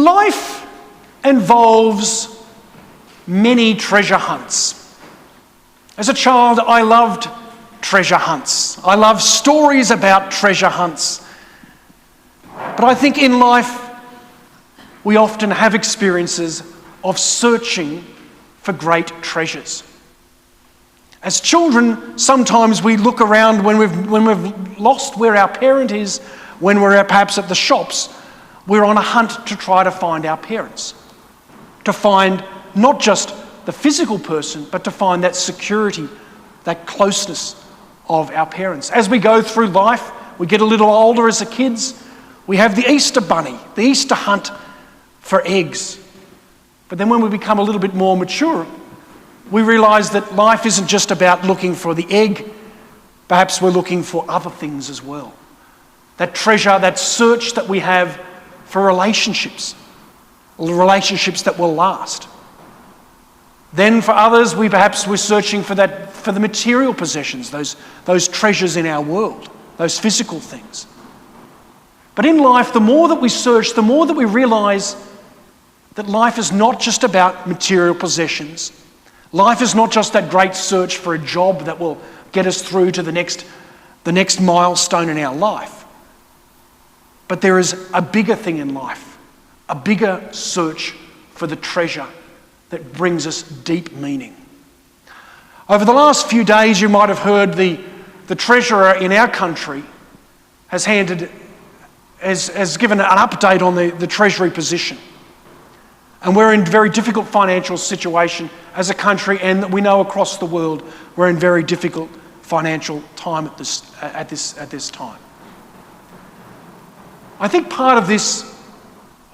Life involves many treasure hunts. As a child, I loved treasure hunts. I love stories about treasure hunts. But I think in life, we often have experiences of searching for great treasures. As children, sometimes we look around when we've lost where our parent is, when we're perhaps at the shops, we're on a hunt to try to find our parents. To find not just the physical person, but to find that security, that closeness of our parents. As we go through life, we get a little older as kids, we have the Easter bunny, the Easter hunt for eggs. But then when we become a little bit more mature, we realise that life isn't just about looking for the egg. Perhaps we're looking for other things as well. That treasure, that search that we have for relationships that will last. Then for others, we're searching for the material possessions, those treasures in our world, those physical things. But in life, the more that we search, the more that we realise that life is not just about material possessions. Life is not just that great search for a job that will get us through to the next milestone in our life. But there is a bigger thing in life, a bigger search for the treasure that brings us deep meaning. Over the last few days, you might have heard the Treasurer in our country has given an update on the Treasury position. And we're in a very difficult financial situation as a country, and we know across the world we're in very difficult financial time at this time. I think part of this,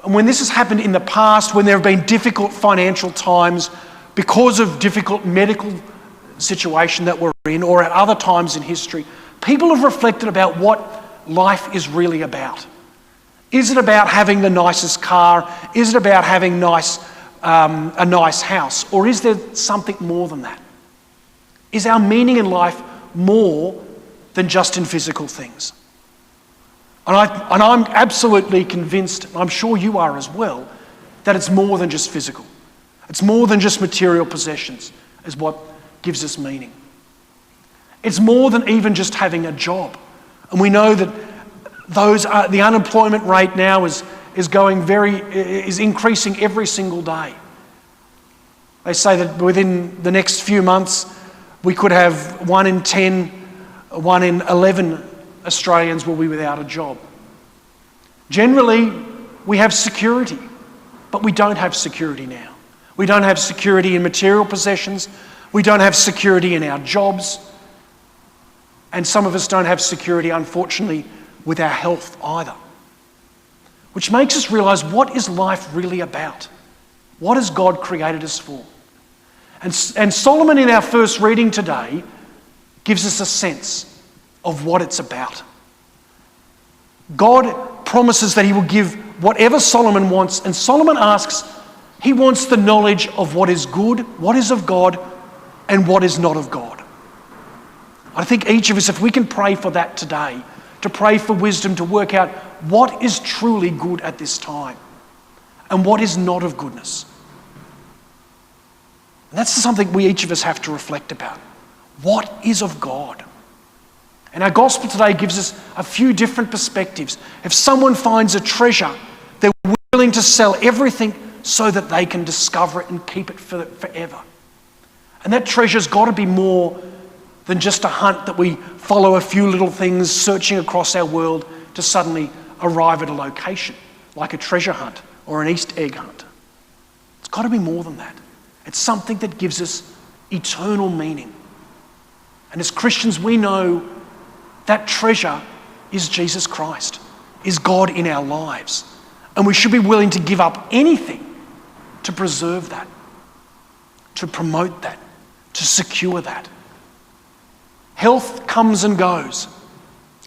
and when this has happened in the past, when there have been difficult financial times because of difficult medical situation that we're in, or at other times in history, people have reflected about what life is really about. Is it about having the nicest car? Is it about having a nice house? Or is there something more than that? Is our meaning in life more than just in physical things? And I'm absolutely convinced, and I'm sure you are as well, that it's more than just physical. It's more than just material possessions is what gives us meaning. It's more than even just having a job. And we know that the unemployment rate now is increasing every single day. They say that within the next few months, we could have 1 in 10, 1 in 11 Australians will be without a job. Generally, we have security, but we don't have security now. We don't have security in material possessions. We don't have security in our jobs. And some of us don't have security, unfortunately, with our health either. Which makes us realise, what is life really about? What has God created us for? And Solomon, in our first reading today, gives us a sense of what it's about. God promises that he will give whatever Solomon wants, and Solomon asks, he wants the knowledge of what is good, what is of God, and what is not of God. I think each of us, if we can pray for that today, to pray for wisdom to work out what is truly good at this time and what is not of goodness. And that's something we each of us have to reflect about. What is of God? And our gospel today gives us a few different perspectives. If someone finds a treasure, they're willing to sell everything so that they can discover it and keep it forever. And that treasure's got to be more than just a hunt that we follow a few little things searching across our world to suddenly arrive at a location, like a treasure hunt or an Easter egg hunt. It's got to be more than that. It's something that gives us eternal meaning. And as Christians, we know that treasure is Jesus Christ, is God in our lives. And we should be willing to give up anything to preserve that, to promote that, to secure that. Health comes and goes.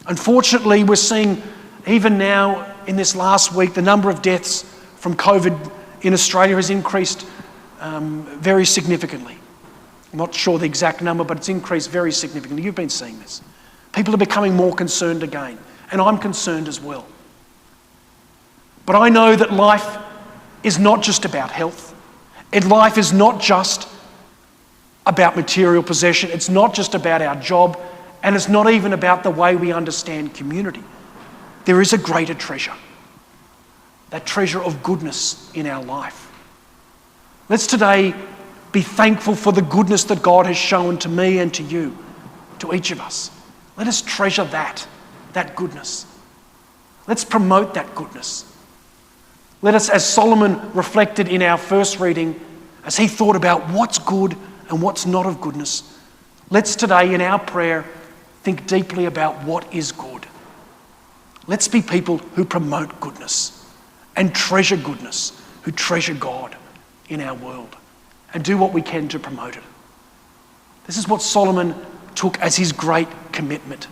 Unfortunately, we're seeing even now in this last week, the number of deaths from COVID in Australia has increased very significantly. I'm not sure the exact number, but it's increased very significantly. You've been seeing this. People are becoming more concerned again, and I'm concerned as well. But I know that life is not just about health. And life is not just about material possession. It's not just about our job. And it's not even about the way we understand community. There is a greater treasure. That treasure of goodness in our life. Let's today be thankful for the goodness that God has shown to me and to you, to each of us. Let us treasure that goodness. Let's promote that goodness. Let us, as Solomon reflected in our first reading, as he thought about what's good and what's not of goodness, let's today in our prayer think deeply about what is good. Let's be people who promote goodness and treasure goodness, who treasure God in our world and do what we can to promote it. This is what Solomon took as his great commitment.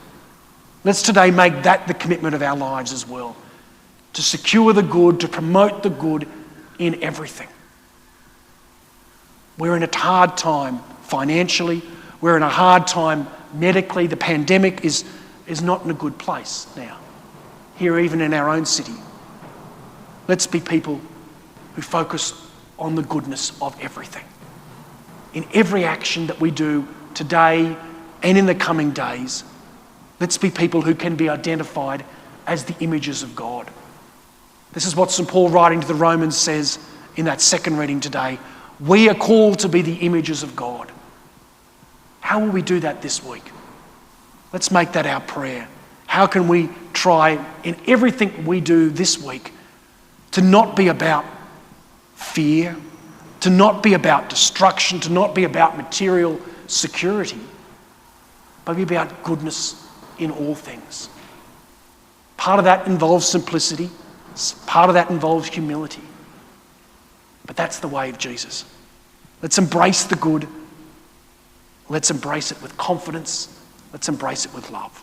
Let's today make that the commitment of our lives as well, to secure the good, to promote the good in everything. We're in a hard time financially. We're in a hard time medically. The pandemic is not in a good place now, here even in our own city. Let's be people who focus on the goodness of everything. In every action that we do today and in the coming days, let's be people who can be identified as the images of God. This is what St. Paul writing to the Romans says in that second reading today. We are called to be the images of God. How will we do that this week? Let's make that our prayer. How can we try in everything we do this week to not be about fear, to not be about destruction, to not be about material security, but be about goodness in all things. Part of that involves simplicity. Part of that involves humility. But that's the way of Jesus. Let's embrace the good. Let's embrace it with confidence. Let's embrace it with love.